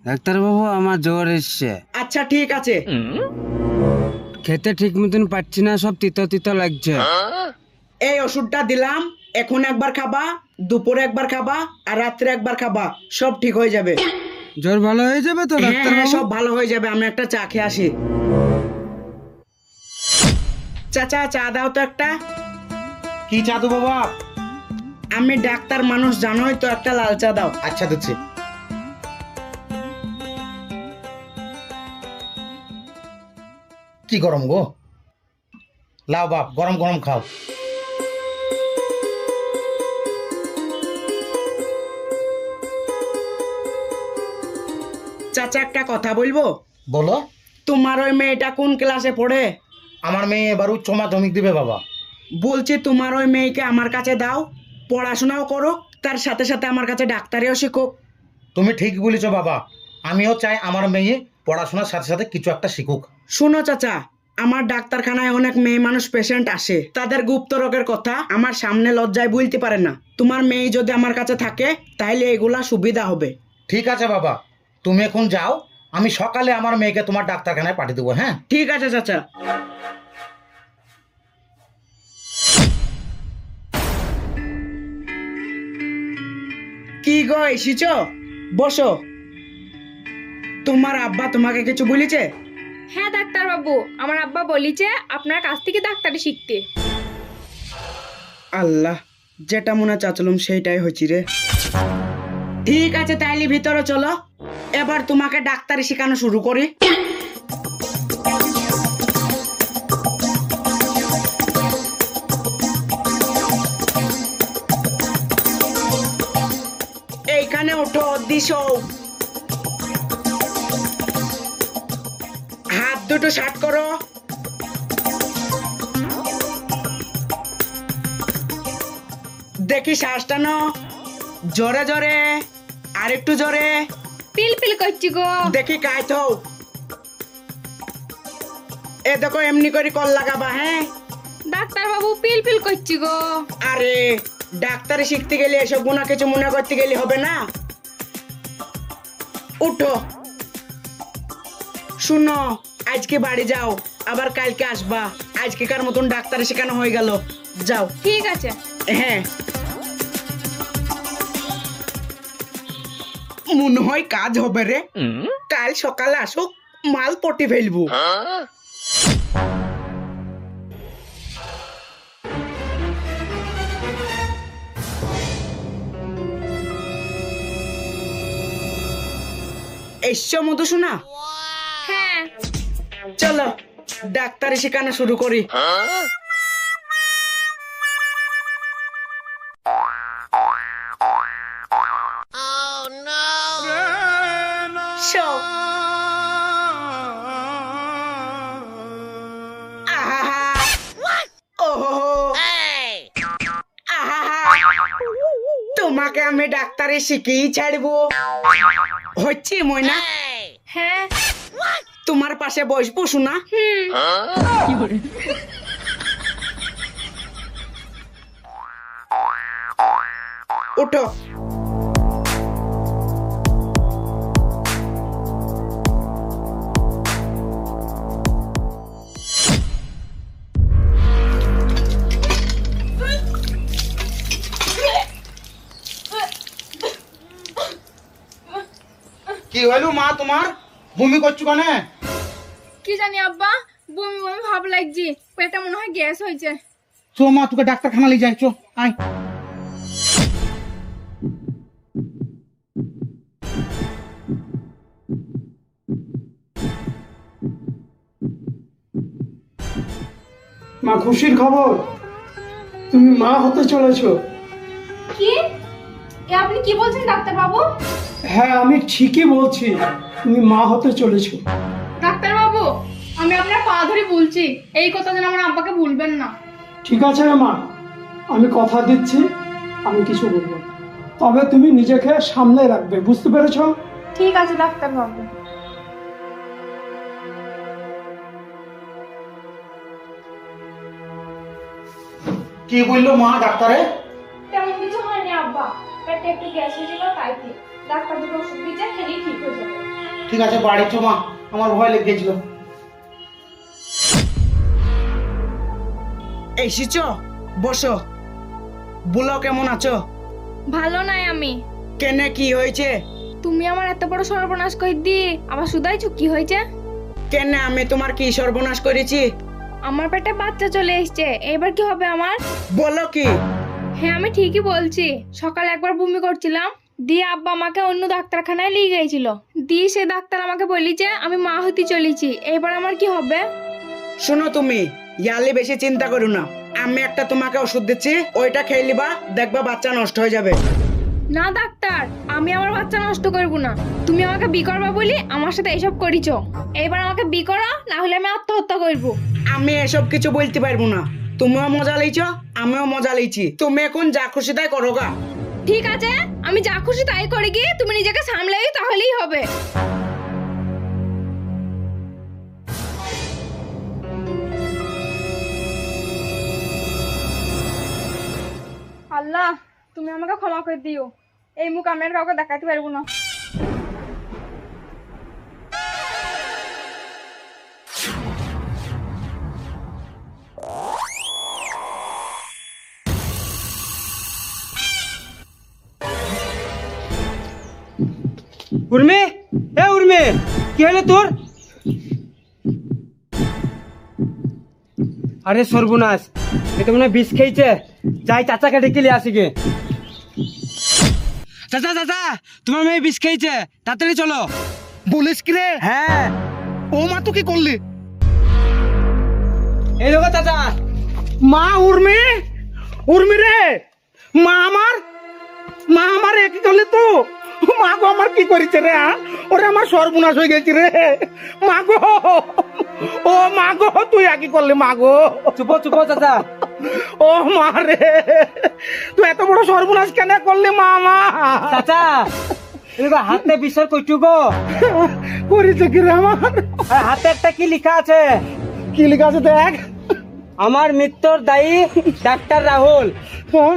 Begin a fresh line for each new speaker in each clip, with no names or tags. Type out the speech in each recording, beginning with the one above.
Doctor বাবু আমার জ্বর এসছে।
আচ্ছা ঠিক আছে।
খেতে ঠিক মতন পাচ্ছি না, সব তিতো তিতো লাগছে।
এই ওষুধটা দিলাম, এখন একবার খাবা, দুপুরে একবার খাবা, আর রাত্রে একবার খাবা, সব ঠিক হয়ে যাবে।
জ্বর ভালো হয়ে যাবে তো
হ্যাঁ
ডাক্তার
হ্যাঁ
বাবু?
সব ভালো হয়ে যাবে। আমি একটা চা খেয়ে আসি। চাচা চা দাও তো একটা।
কি চা দেবো বাপ?
আমি ডাক্তার মানুষ, জানোই তো, একটা লাল চা দাও।
আচ্ছা দিচ্ছি। কি গরম গো? লাও বাপ, গরম গরম খাও।
চাচা একটা কথা বলবো?
বলো।
তোমার ওই মেয়েটা কোন ক্লাসে পড়ে?
আমার মেয়ে এবার উচ্চ মাধ্যমিক দিবে বাবা।
বলছি তোমার ওই মেয়েকে আমার কাছে দাও, পড়াশোনাও করো, তার সাথে সাথে আমার কাছে ডাক্তারিও শিখো।
তুমি ঠিক বলেছো বাবা, আমিও চাই আমার মেয়ে পড়াশোনার সাথে সাথে কিছু একটা শিখুক।
শোনো চাচা, আমার ডাক্তারখানায় অনেক মেয়ে মানুষ পেশেন্ট আসে, তাদের গুপ্ত রোগের কথা আমার সামনে লজ্জায় বলতে পারে না। তোমার মেয়ে যদি আমার কাছে থাকে তাহলে এগুলা সুবিধা হবে।
ঠিক আছে বাবা, তুমি এখন যাও, আমি সকালে আমার মেয়েকে তোমার ডাক্তারখানায় পাঠিয়ে দেবো। হ্যাঁ
ঠিক আছে চাচা। কি গো এসেছো? বসো। তোমার আব্বা তোমাকে কিছু বলেছে?
হ্যাঁ ডাক্তার বাবু, আমার আব্বা বলিছে আপনার কাছ থেকে ডাক্তারি শিখতে।
আল্লাহ, যেটা মনে চাচ্ছিলাম সেইটাই হয়েছি রে। ঠিক আছে তাইলে ভিতরে চলো, এবার তোমাকে ডাক্তারি শেখানো শুরু করি। এইখানে ওঠো, দিশো। হাত দুটো শার্ট করো। দেখি শ্বাস টানো, জোরে জোরে, আর একটু জোরে।
পিল পিল করছি গো।
দেখি কাইত হও। এ দেখো এমনি করে কল লাগাবা। হ্যাঁ
ডাক্তার বাবু পিল পিল করছি গো।
আরে ডাক্তারি শিখতে গেলে এসব গুণা কিছু মনে করতে গেলে হবে না। উঠো। শুনো, আজকে বাড়ি যাও, আবার কালকে আসবা। আজকেকার মতন ডাক্তারি শেখানো হয়ে গেল, যাও।
ঠিক আছে।
হ্যাঁ, মনে হয় কাজ হবে রে। কাল সকালে আসুক, মাল পটি ফেলবো। এসছো মধুসূনা?
হ্যাঁ।
চলো ডাক্তারি শেখানো শুরু করি। শো। আহা, ওহো, আহা, তোমাকে আমি ডাক্তারি শিখেই ছাড়বো। হচ্ছে ময়না?
হ্যাঁ।
তোমার পাশে বসবো শোনা? উঠো।
কি হইলো মা তোমার? বমি করছো কেন?
কি জানি আব্বা, বমি বমি ভাব লাগছে, পেটে মনে হয় গ্যাস হয়েছে।
চো মা, তোকে ডাক্তারখানা নিয়ে যাই, চো আয়।
মা, খুশির খবর, তুমি মা হতে চলেছো।
কি? এ আপনি কি বলছেন ডাক্তার বাবু?
হ্যাঁ, আমি ঠিকই বলছি, তুমি মা হতে চলেছো।
ডাক্তার বাবু, আমি আপনার পা ধরে বলছি, এই কথা যেন আমার আব্বাকে ভুলবেন না।
ঠিক আছে রে মা, আমি কথা দিচ্ছি আমি কিছু বলবো না। তবে তুমি নিজেকে সামলে রাখবে, বুঝতে পেরেছো?
ঠিক আছে ডাক্তার বাবু।
কি বললো মা ডাক্তারে?
তেমন কিছু হয়নি আব্বা, পেটে একটু গ্যাস হয়েছিল তাই কি। ডাক্তার দুটো ওষুধ দিয়েছে, খেলেই ঠিক হয়ে যাবে।
ঠিক আছে বাড়ি চো মা, আমার ভয় লেগেছিল।
এসেছ, বসো। বলো কেমন আছো?
ভালো নাই আমি।
কেনে কি হয়েছে?
তুমি আমার এত বড় সর্বনাশ করে দি আবার শুধাইছো কি হয়েছে?
কেনে আমি তোমার কি সর্বনাশ করেছি?
আমার পেটে বাচ্চা চলে এসেছে, এবার কি হবে আমার?
বলো কি?
হ্যাঁ আমি ঠিকই বলছি। সকালে একবার বমি করছিলাম, দিয়ে আব্বা আমাকে অন্য ডাক্তারখানায় নিয়ে গিয়েছিল। দিয়ে সে ডাক্তার আমাকে বলিছে আমি মা হতে চলেছি, এবার আমার কি হবে?
শোনো, তুমি ইয়ালি বেশি চিন্তা করো না। আমি একটা তোমাকে ওষুধ দিচ্ছি, ওইটা খেয়ে নিবা, দেখবা বাচ্চা নষ্ট হয়ে যাবে।
না ডাক্তার, আমি আমার বাচ্চা নষ্ট করবো না। তুমি আমাকে বি করবা বলি আমার সাথে এসব করিছ। এবার আমাকে বি করো, না হলে আমি আত্মহত্যা করবো।
আমি এসব কিছু বলতে পারবো না। তুমিও মজা লইছ, আমিও মজা লইছি। তুমি এখন যা খুশি তাই করো গা।
ঠিক আছে, আমি যা খুশি তাই করি, গিয়ে তুমি নিজেকে সামলাই তাহলেই হবে। আল্লাহ, তুমি আমাকে ক্ষমা করে দিও। এই মুখ আমি আর কাউকে দেখাতে পারবো না।
উর্মি, এ উর্মি, কি হলো তোর? আরে সর্বনাশ, এটা মনে হয় বিষ খেয়েছে। যাই চাচাকে ডেকে নিয়ে আসি গে। চাচা চাচা, তোমার মেয়ে বিষ খেয়েছে, তাড়াতাড়ি চলো।
বলিস কি রে?
হ্যাঁ,
ও মা, তুই কি করলি?
এই দেখো চাচা।
মা, উর্মি, উর্মি রে, মা আমার কি করলি তো? মা গো, আমার কি করেছে রে? ওরে আমার সর্বনাশ হয়ে গেছে রে। মা গো, ও মা গো, তুই কি করলি মা গো?
চুপ চুপ চাচা।
ও মা রে, তুই এত বড় সর্বনাশ কেন করলি মা?
চাচা, এরকম হাতে বিষয় কইটু গো।
করেছে কি রে আমার?
আর হাতে একটা কি লেখা আছে?
কি লেখা আছে দেখ।
আমার মৃত্যুর দায়ী ডাক্তার রাহুল।
হ্যাঁ,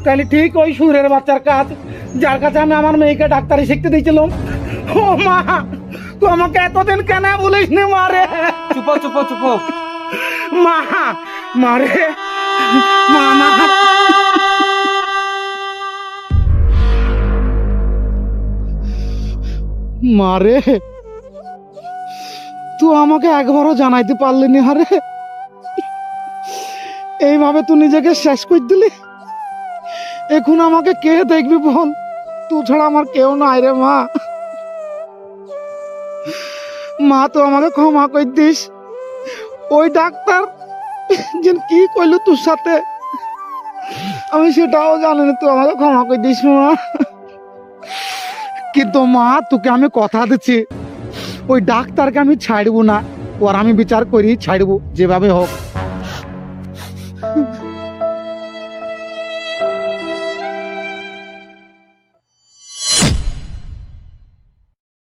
তাহলে ঠিক ওই সুরের বাচ্চার কাজ, যার কাছে আমি আমার মেয়েকে ডাক্তারি শিখতে দিয়েছিলাম। ও মা, তুই আমাকে এতদিন কেন বলিস নি মা রে?
চুপ চুপ চুপ।
মা, মা রে, মা, মা, মা রে, তুই আমাকে একবারও জানাইতে পারলি নি হারে। এইভাবে তুই নিজেকে শেষ করে দিলি। এখন আমাকে কে দেখবি বল? তুই ছাড়া আমার কেউ নাই রে মা। মা, তো আমাকে ক্ষমা করে দিস। ওই ডাক্তার যে কি কইলো তোর সাথে আমি সেটাও জানি না, তুই আমাকে ক্ষমা করে দিস মা। কিন্তু মা, তোকে আমি কথা দিচ্ছি, ওই ডাক্তারকে আমি ছাড়বো না। ওর আমি বিচার করি ছাড়বো, যেভাবে হোক।